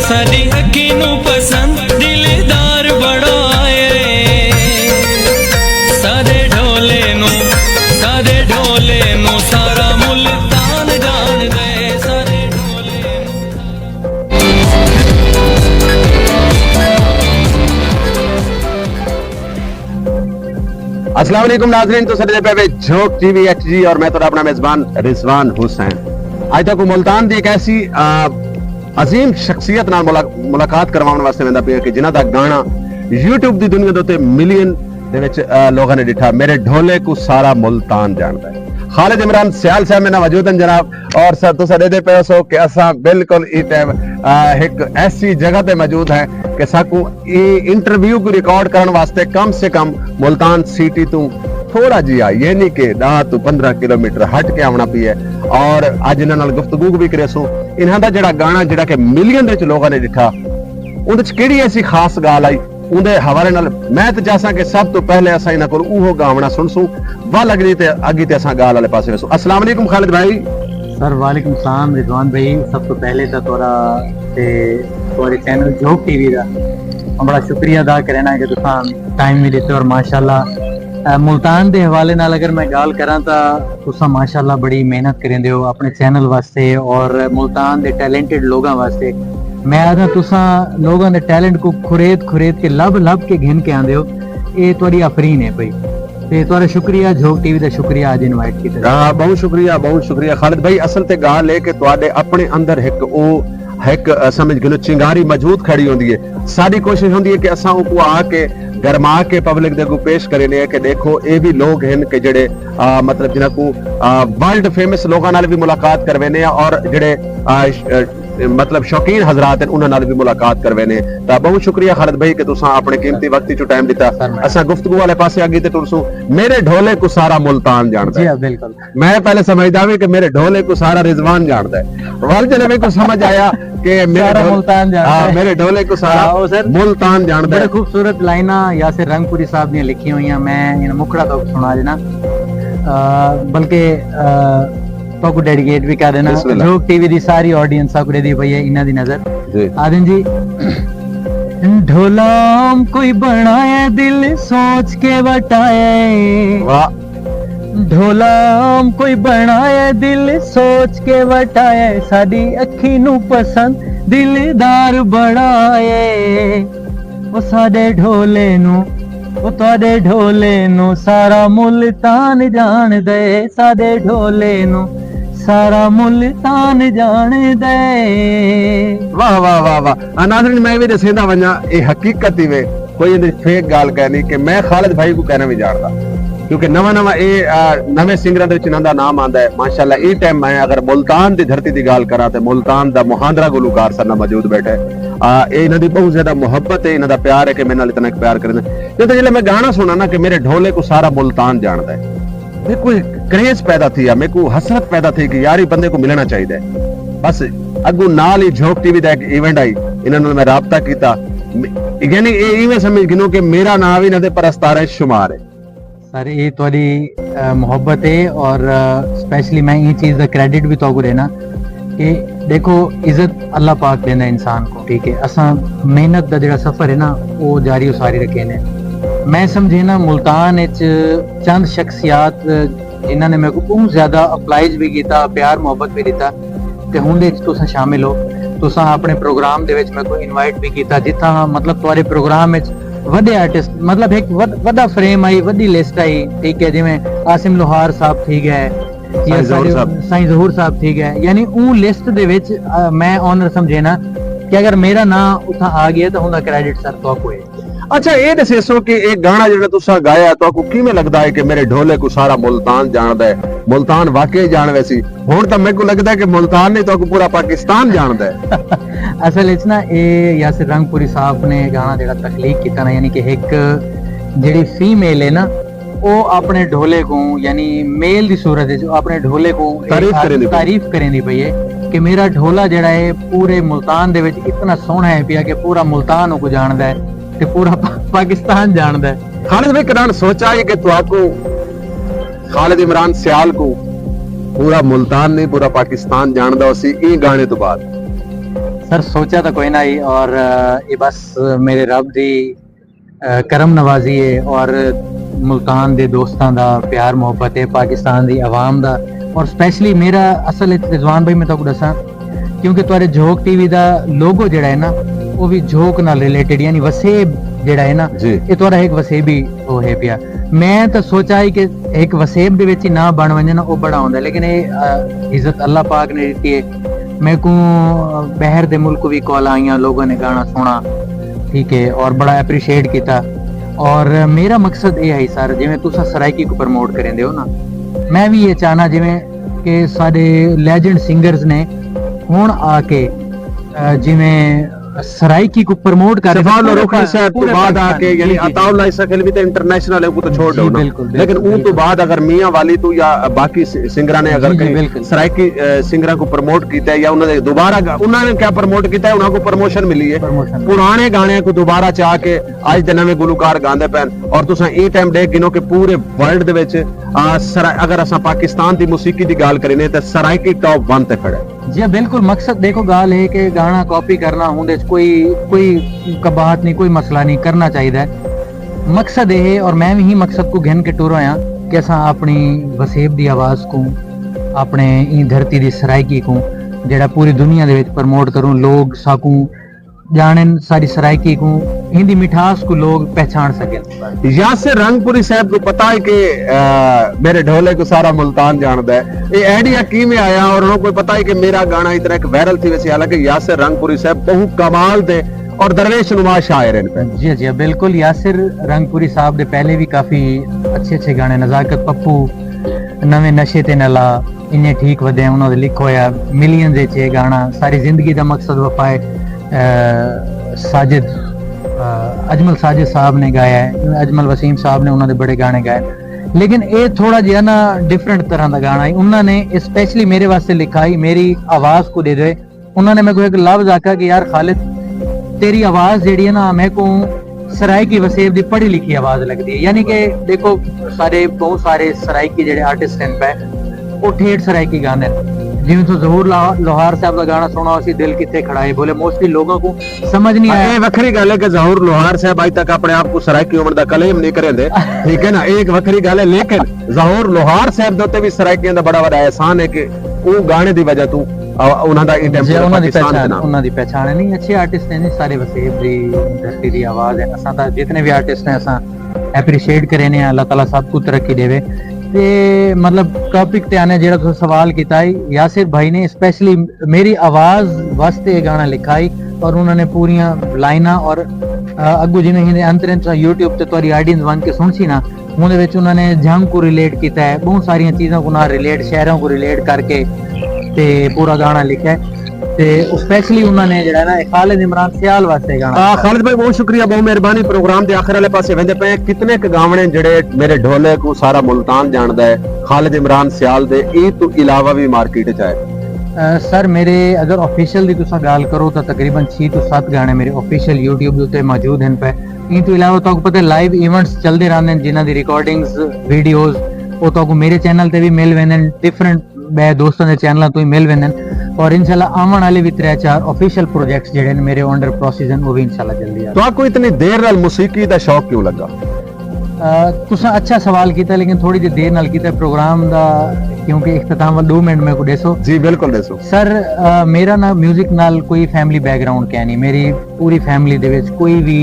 साडी अखी नू पसंद दिलदार बड़ा आए सादे ढोले नू सारा मुल्तान जान दे सादे ढोले अस्सलाम वालेकुम नाज़रीन, तो सदे पे झोंक टीवी एचजी और मैं तो अपना मेजबान रिजवान हुसैन। आज तक मुल्तान की एक ऐसी अजीम शख्सियत नाल मुलाकात करवाने वास्ते वेंदा पिया कि जिन्हां दा गाना यूट्यूब की दुनिया दे मिलियन दे विच लोगों ने डिठा, मेरे ढोले को सारा मुल्तान जानता है। खालिद इमरान सियाल साहब मेरे मौजूद हैं जनाब, और सर तो सदे पे सो कि असा बिल्कुल ई टाइम एक ऐसी जगह पे मौजूद है कि साकू ई इंटरव्यू को रिकॉर्ड करने वास्ते कम से कम मुल्तान सिटी तो थोड़ा जिहा यानी कि 10 तो 15 किलोमीटर हट के आना पी है। और अज इन्हां नाल गुफ्तगू भी करे सो इन्हां दा जिहड़ा गाना जिहड़ा कि मिलियन दे लोगों ने डिठा, उहदे च किहड़ी ऐसी खास गाल आई उहदे हवाले नाल मैं तो चाहसा कि सब तो पहले असा इन्हां कोल उहो गावना सुनसू वा लगदी ते अगी ते असा गाल वाले पासे वेसू। अस्सलाम वालेकुम खालिद भाई। सर वालेकुम सलाम रिजवान भाई, सब तो पहले तो थोड़े चैनल झोंक टीवी का बड़ा शुक्रिया अदा करना कि तुसां टाइम भी दिते। और माशाल्लाह मुल्तान के हवाले नाल अगर मैं गाल करा तो तुसां माशाल्लाह बड़ी मेहनत करेंदे हो अपने चैनल वास्ते और मुल्तान के टैलेंटेड लोगों वास्ते। मैं आदा तुसां लोगों के टैलेंट को खुरेद के लब के घिन के आंदे हो, ये थोड़ी अफरीन है भाई। ते तुहारा शुक्रिया झोंक टीवी का शुक्रिया आज इनवाइट कीता। बहुत शुक्रिया खालिद भाई। असल ते गाल है कि तुहाडे अपने अंदर एक समझ गिनो चिंगारी मौजूद खड़ी होंदी है। साडी कोशिश होंदी है कि असा उको आके गरमा के पब्लिक दे को पेश करेने कि देखो ये भी लोग हैं कि जड़े मतलब जिन्हां को वर्ल्ड फेमस लोगों नाल भी मुलाकात करवेने और जड़े मतलब शौकीन हजरात हैं उन्हां नाल भी मुलाकात करवेने। तो बहुत शुक्रिया खालिद भाई कि तुसां अपने कीमती वक्त चो टाइम दिता। असा गुफ्तगू वाले पासे आगे ते टुरसू। मेरे ढोले को सारा मुल्तान जानता है। बिल्कुल, मैं पहले समझदा भी कि मेरे ढोले को सारा रिजवान जानता है, वल जब मेरे को समझ आया कि मेरा मुल्तान जानता है। मेरे ढोले को सारा मुल्तान जानता है। खूबसूरत लाइना यासिर रंगपुरी साहब ने लिखी हुई हैं, मैं मुखड़ा तो सुना देना बल्कि तो को डेडिकेट भी कर देना। झोंक टीवी दी सारी ऑडियंस को दे दी भैया इन्हां दी नजर आदिन जी। ढोलाम कोई बनाए दिल सोच के बटाए, वाह। ढोलाम कोई बनाए दिल सोच के बटाए, साडी अखी नू पसंद दिलदार बनाए, वो साडे ढोले नू वो तुहाडे ढोले नू सारा मुल्तान जान दे, साडे ढोले नू सारा मुल्तान जान दे। वाह वाह वाह वाह। नाज़रीन मैं भी दसेंदा वना ये हकीकत ही वे कोई इंदे फेक गाल कहनी कि मैं खालिद भाई को कहना भी जानदा, क्योंकि नवा ये नवे सिंगरां दे विच इन्हां दा नाम आंदा है माशाअल्लाह। ई टाइम मैं अगर मुल्तान दी धरती दी गाल करा ते मुल्तान दा मुहांदरा गुलकार सरना मौजूद बैठा है। ये इन्हां दी बहुत ज्यादा मोहब्बत है, इन्हां दा प्यार है कि मेरे नाल इतना प्यार करदे। जदों जिल्ले मैं गाना सुना ना कि मेरे ढोले को सारा मुल्तान जानदा है, मेरे को क्रेज पैदा थी, मेरे को हसरत पैदा थी कि यार ये बंदे को मिलना चाहिए। बस अगू नाल ही झोंक टीवी का एक इवेंट आई, इन्हां नाल मैं राबता कीता, यानी ये इवें समझ गिनो कि मेरा नाम भी इन्हां दे परस्तार है शुमार है। सर ये थोड़ी मोहब्बत है और स्पेशली मैं ये चीज़ का क्रेडिट भी तो देना कि देखो इज्जत अल्लाह पाक देना इंसान को, ठीक है। असा मेहनत का जो सफर है ना वो जारी उसारी रखे ने। मैं समझे ना मुल्तान चंद शख्सियात जिन्हों ने मेरे को बहुत ज्यादा अप्लाइज भी किया, प्यार मोहब्बत भी दिता ते हुंदे च तुसां शामिल हो। तुसां अपने प्रोग्राम दे विच मेरे को इनवाइट भी किया, जिथा मतलब तुम्हारे प्रोग्राम विच वड्डे आर्टिस्ट मतलब एक वड्डा फ्रेम आई, वड्डी लिस्ट आई, ठीक है। जिवें आसिम लोहार साहब ठीक है या साईं ज़हूर साहब ठीक है, यानी ऊ लिस्ट दे विच मैं ऑनर समझे ना कि अगर मेरा नाम उथा आ गया तो हुंदा क्रेडिट सर तो कोई। अच्छा ये दसो कि एक गाना जो तुसा गाया तो आपको किवें लगदा है कि मेरे ढोले को सारा मुल्तान जानदा है? मुल्तान वाकई जान वैसी हुण तां मेरे को लगदा है कि मुल्तान नहीं तो पूरा पाकिस्तान जानदा है। असल विच ना ये यासिर रंगपुरी साहब ने गाना जेड़ा तख्लीक कीता ना, यानी कि एक जेड़ी फीमेल है ना वो अपने ढोले को यानी मेल दी सूरत विच अपने ढोले को तारीफ करेंदी पई है कि मेरा ढोला जेड़ा है पूरे मुल्तान दे विच इतना सोहना है पिया कि पूरा मुल्तान को जानदा है ते पूरा पाकिस्तान जानदा है। खालिद भाई कदां सोचा है कि तुहाको खालिद इमरान सियाल को पूरा मुल्तान नहीं पूरा पाकिस्तान जानदा उसी ई गाने तो बाद? सर सोचा तो कोई ना ही और ये बस मेरे रब दी करम नवाजी है और मुल्तान दे दोस्तां दा प्यार मोहब्बत है पाकिस्तान दी आवाम दा और स्पेशली मेरा असल रिजवान भाई मैं तो दसा क्योंकि तुहारे झोक टीवी दा लोगो जेड़ा है ना वो भी झोक नाल रिलेटेड यानी वसेब जेड़ा है ना जी। ये तुहारा एक वसेबी वो है पिया मैं तो सोचा ही कि एक वसेब दे विच ही ना बन वंजना वो बड़ा होंदा लेकिन ये इज्जत अल्लाह पाक ने दी है मैं को बाहर दे मुल्क भी कॉल आईयां लोगों ने गाना सुना ठीक है और बड़ा अप्रिशिएट किया और मेरा मकसद ये है सर जिवें तुसा सराइकी को प्रमोट करेंदे हो ना मैं भी ये चाहना जिवें कि साडे लेजेंड सिंगर्स ने हुण आके जिवें सराइकी को प्रमोट कर शफाउल्लाह रोकड़ी साहब तो बाद आके यानी अताउल्लाह इसा फिल्म तो इंटरनेशनल है वो तो छोड़ दो ना लेकिन उन तो बाद अगर मियां वाली तो या बाकी सिंगरां ने अगर कहीं सराइकी सिंगरां को प्रमोट किया है या उन्होंने दोबारा उन्होंने क्या प्रमोट किया है उनको प्रमोशन मिली है पुराने गाने को दोबारा चाह के आज दे नवे गुलकार गांदे पैन और तुसा ए टाइम देख गिनो कि पूरे वर्ल्ड दे विच अगर असा पाकिस्तान दी मौसीकी दी गाल करें तो सराइकी टॉप 1 ते खड़ा है जी बिल्कुल मकसद देखो गाल है कि गाना कॉपी करना होंदे कोई कबाहत नहीं कोई मसला नहीं करना चाहिए मकसद ये है और मैं भी मकसद को घिन के टुर आया कि असा अपनी वसेब दी आवाज को अपने ई धरती दी सराइकी को जेड़ा पूरी दुनिया दे विच प्रमोट करूं लोग साकू जानन सारी सराइकी को हिंदी मिठास को लोग पहचान सकें यासिर रंगपुरी साहब को पता है कि मेरे ढोले को सारा मुल्तान जानता है ये आइडिया की में आया और उनको पता है कि मेरा गाना इतना एक वायरल थी वैसे हालांकि यासिर रंगपुरी साहब बहुत कमाल थे और दरवेश नुमा शायर इन पे जी जी बिल्कुल यासिर रंगपुरी साहब दे पहले भी काफी अच्छे गाने नजाकत पप्पू नवे नशे ते नला इन्ने ठीक वदे उन्होंने लिखो होया मिलियन दे चे गाना सारी जिंदगी दा मकसद वफाए साजिद अजमल साजिद साहब ने गाया है अजमल वसीम साहब ने उन्होंने बड़े गाने गाए लेकिन ये थोड़ा जिहा ना डिफरेंट तरह का गाना है उन्होंने स्पेशली मेरे वास्ते लिखा ही मेरी आवाज को दे दे उन्होंने मेरे को एक लफ्ज आखा कि यार खालिद तेरी आवाज जेड़ी है ना मेरे को सराइकी वसेब दी पढ़ी लिखी आवाज लगती है यानी कि देखो सारे बहुत सारे सराइकी जेड़े आर्टिस्ट हैं पे वो ठेठ सराइकी गाने जिवें तो जहूर लोहार साहब का गाना सुना उसी दिल किथे खड़ा है बोले मोस्टली लोगों को समझ नहीं आया ये वखरी गल है कि जहूर लोहार साहब आज तक अपने आप को सराइकी होने दा क्लेम नहीं करेंदे ठीक है ना एक वखरी गल है लेकिन जहूर लोहार साहब दे उत्ते भी सराइकियां दा बड़ा बड़ा एहसान है कि वो गाने दी वजह तू उन्हां दा इंडियन पाकिस्तान दे नाम उन्हां दी पहचान है नहीं अच्छे आर्टिस्ट ने सारे वसेब दी धरती दी आवाज है असा ता जितने भी आर्टिस्ट हैं असा एप्रिशिएट करे ने अल्लाह ताला सब को तरक्की देवे ते मतलब टॉपिक ते आने जेड़ा तो सवाल किया है यासिर भाई ने स्पेशली मेरी आवाज वास्ते गाना लिखा है और उन्होंने पूरियां लाइना और अगू जिवें हिंदे अंतरिंच यूट्यूब ते तोरी ऑडियंस बन के सुन सी ना उन्हें विच उन्होंने जंग को रिलेट किया है बहुत सारी चीजों को ना रिलेट शहरों को रिलेट करके ते पूरा गाना लिखा है ते स्पेशली उन्होंने जेड़ा ना खालिद इमरान सियाल वास्ते गाना खालिद भाई बहुत शुक्रिया बहुत मेहरबानी प्रोग्राम दे आखिर वाले पासे वेंदे पे कितने क गावणे जेड़े मेरे ढोले को सारा मुल्तान जानदा है खालिद इमरान सियाल दे ई तो इलावा भी मार्केट च है सर मेरे अगर ऑफिशियल दी तुसा गाल करो तो तकरीबन 6 to 7 गाने मेरे ऑफिशियल YouTube उत्ते मौजूद हैं पे इन तो इलावा तो पता लाइव इवेंट्स चलदे रहंदे ने जिन्हां दी रिकॉर्डिंग्स वीडियोस वो तो मेरे चैनल ते भी मिल वेंदे डिफरेंट मैं दोस्तों दे चैनल तो ही मिल वेंदे और इंशाल्लाह आवन वाले भी 3-4 ऑफिशियल प्रोजेक्ट्स जेडे मेरे अंडर प्रोसेस हैं वो भी इंशाल्लाह जल्दी आ तो आपको इतनी देर नाल मौसीकी दा शौक क्यों लगा तुसा अच्छा सवाल किया लेकिन थोड़ी जी देर नाल किया प्रोग्राम दा क्योंकि इख्तिताम 2 मिनट मेरे को देसो जी बिल्कुल देसो सर मेरा ना म्यूजिक नाल कोई फैमिली बैकग्राउंड क्या नहीं मेरी पूरी फैमिली दे विच कोई भी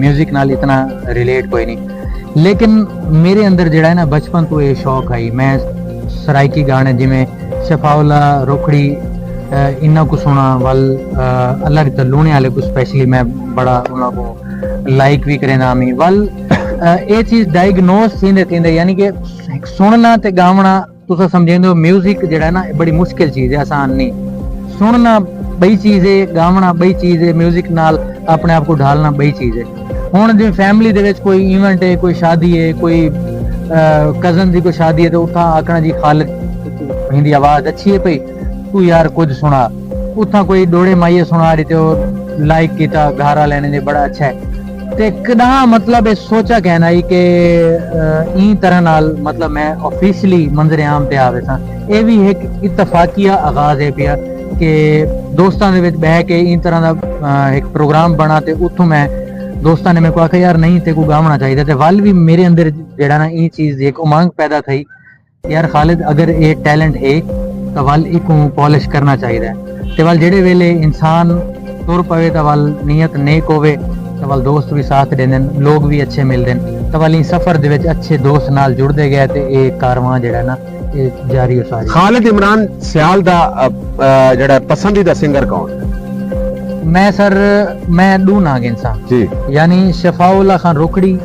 म्यूजिक नाल इतना रिलेट कोई नहीं लेकिन मेरे अंदर जेड़ा है ना बचपन तो ये शौक है मैं सराइकी गाने जिमें शफाउल्लाह रोकड़ी इन्ना को सुना वल अल्लाह दी लूने वाले को स्पेशली मैं बड़ा उन्हां को लाइक भी करे नामी वल ये चीज डायग्नोस थींदे यानी कि सुनना ते गावना तुसा समझेंदे हो म्यूजिक जेड़ा है ना बड़ी मुश्किल चीज है आसान नहीं सुनना बड़ी चीज है गावना बड़ी चीज है म्यूजिक नाल अपने आप को ढालना बड़ी चीज है हुण जिवें फैमिली दे विच कोई इवेंट है कोई शादी है कोई कजन दी कोई शादी है तो उठा आखना जी खालिद हिंदी आवाज अच्छी है भाई तू यार कुछ सुना उठा कोई डोड़े माइये सुना रही तो लाइक किया घारा लेने दे बड़ा अच्छा है ते कदा मतलब सोचा कहना ही कि ई तरह नाल मतलब मैं ऑफिशियली मंजर आम पे आवे सा ये भी एक इत्तफाकिया आगाज है पिया ਕਿ ਦੋਸਤਾਂ ਦੇ ਵਿੱਚ ਬਹਿ ਕੇ ਇਸ ਤਰ੍ਹਾਂ ਦਾ ਇੱਕ ਪ੍ਰੋਗਰਾਮ ਬਣਾ ਤੇ ਉੱਥੋਂ ਮੈਂ ਦੋਸਤਾਂ ਨੇ ਮੇਰੇ ਕੋ ਆਖਿਆ ਯਾਰ ਨਹੀਂ ਤੇ ਕੋ ਗਾਉਣਾ ਚਾਹੀਦਾ ਤੇ ਵੱਲ ਵੀ ਮੇਰੇ ਅੰਦਰ ਜਿਹੜਾ ਨਾ ਇਹ ਚੀਜ਼ ਦੀ ਇੱਕ ਉਮੰਗ ਪੈਦਾ થઈ ਯਾਰ ਖਾਲਿਦ ਅਗਰ ਇਹ ਟੈਲੈਂਟ ਹੈ ਤਾਂ ਵੱਲ ਇਹਨੂੰ ਪਾਲਿਸ਼ ਕਰਨਾ ਚਾਹੀਦਾ ਤੇ ਵੱਲ ਜਿਹੜੇ ਵੇਲੇ ਇਨਸਾਨ ਤੁਰ ਪਵੇ ਤਾਂ ਵੱਲ ਨੀਅਤ ਨੇਕ ਹੋਵੇ ਤਾਂ ਵੱਲ ਦੋਸਤ ਵੀ ਸਾਥ ਦਿੰਦੇ ਨੇ ਲੋਕ ਵੀ ਅੱਛੇ ਮਿਲਦੇ ਨੇ ਤਾਂ ਵੱਲ ਇਹ ਸਫ਼ਰ ਦੇ ਵਿੱਚ ਅੱਛੇ ਦੋਸਤ ਨਾਲ ਜੁੜਦੇ ਗਏ ਤੇ ਇਹ ਕਾਰਵਾਂ ਜਿਹੜਾ ਨਾ ਇਹ ਜਾਰੀ ਹੋ ਸਾਰੀ खालिद इमरान सियाल दा ਜਿਹੜਾ ਪਸੰਦੀਦਾ ਸਿੰਗਰ ਕੌਣ ਹੈ? मैं सर मैं दो नाग इंसान जी यानी शफाउल्ला खान रोकड़ी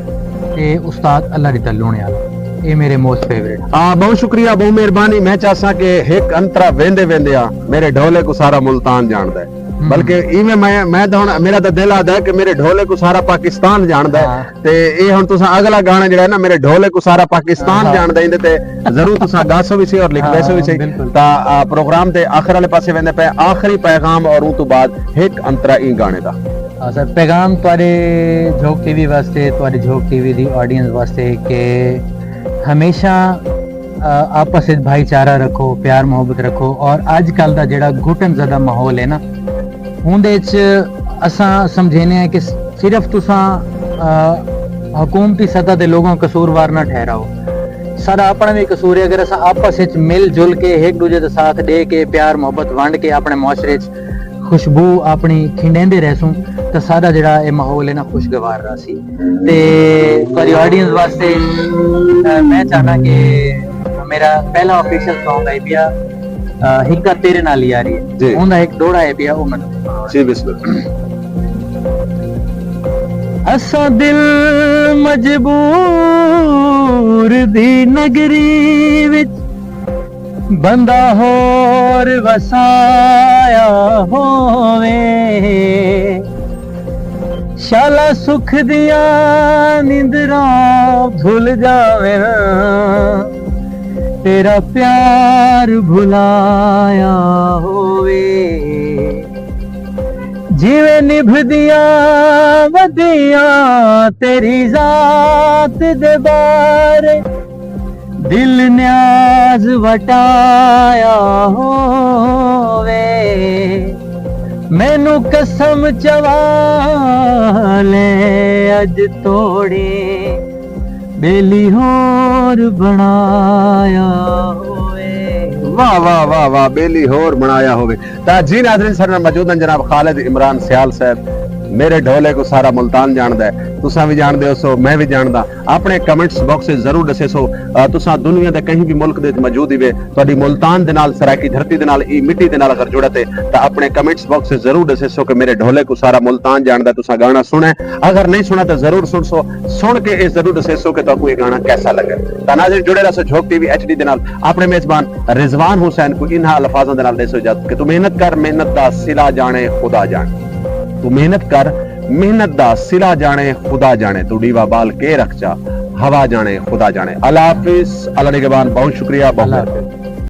ते उस्ताद अल्लाह दी तल्लूने वाला ये मेरे मोस्ट फेवरेट बहुत शुक्रिया बहुत मेहरबानी मैं चाहसा कि एक अंतरा वेंदे वेंदे मेरे ढोले को सारा मुल्तान जानदा है बल्कि इवें मैं तो हुण मेरा तो दिल आदा है कि मेरे ढोले को सारा पाकिस्तान जानदा है ते ये हुण तुसां अगला गाना जेड़ा है ना मेरे ढोले को सारा पाकिस्तान जानदा इंदे ते जरूर तुसां गासो भी सी और लिखदे सो भी सी ता प्रोग्राम दे आखिर वाले पासे वेंदे पे आखिरी पैगाम और उस तो बाद एक अंतरा ई गाने दा सर पैगाम तुहाडे झोक टीवी वास्ते तुहाडे झोक टीवी दी ऑडियंस वास्ते कि हमेशा आपस में भाईचारा रखो प्यार मोहब्बत रखो और आजकल दा जेड़ा घुटन ज़्यादा माहौल है ना उन्दे च असां समझेने हैं कि सिर्फ तुसां हुकूमती सतह दे लोगों कसूरवार ना ठहराओ सारा अपना भी कसूर है अगर असां आपस में मिल जुल के एक दूजे का साथ दे के प्यार मोहब्बत वंड के अपने मुआशरे च खुशबू अपनी खिंडेंदे रहसूं तो सारा जेड़ा ये माहौल है ना खुशगवार रहा सी ते सारी ऑडियंस वास्ते मैं चाहना कि मेरा पहला ऑफिशियल सॉन्ग है पिया हिक्का तेरे नाल ही आ रही जी। है उनका एक डोड़ा है पिया वो मन जी बिस्मिल्लाह असा दिल मजबूर दी नगरी विच बंदा होर वसाया होवे शाला सुख दिया निंदरा भूल जावे ना तेरा प्यार भुलाया होवे जिवे निभदिया वदिया तेरी जात दे बारे दिल न्याज वटाया होवे मैनू कसम चवाले अज तोड़े बेली होर बनाया होवे वाह वाह वाह वाह बेली होर बनाया होवे ता जी नाज़रीन सर मौजूद हैं जनाब खालिद इमरान सियाल साहब मेरे ढोले को सारा मुल्तान जानदा है तुसां भी जानदे हो सो मैं भी जानदा अपने कमेंट्स बॉक्स जरूर दसे सो तुसां दुनिया दे कहीं भी मुल्क दे मौजूद ही तुहाडी मुल्तान दे नाल सराकी धरती दे नाल ई मिट्टी दे नाल अगर जुड़त है ता अपने कमेंट्स बॉक्स जरूर दसे सो कि मेरे ढोले को सारा मुल्तान जानदा तुसां गाना सुने अगर नहीं सुना तो जरूर सुन के ये जरूर दसे सो कि तुहानू ये गाना कैसा लगे ता नाज़रीन जुड़े रहो झोक टीवी एचडी दे नाल अपने मेजबान रिजवान हुसैन को इन्हां अल्फाज़ों दे नाल दसो इजाजत कि तू मेहनत कर मेहनत दा सिला जाने खुदा जाने तू मेहनत कर मेहनत दा सिला जाने खुदा जाने तू डीवा बाल के रख जा हवा जाने खुदा जाने अल्लाह हाफिज अल्लाह निगहबान बहुत शुक्रिया बहुत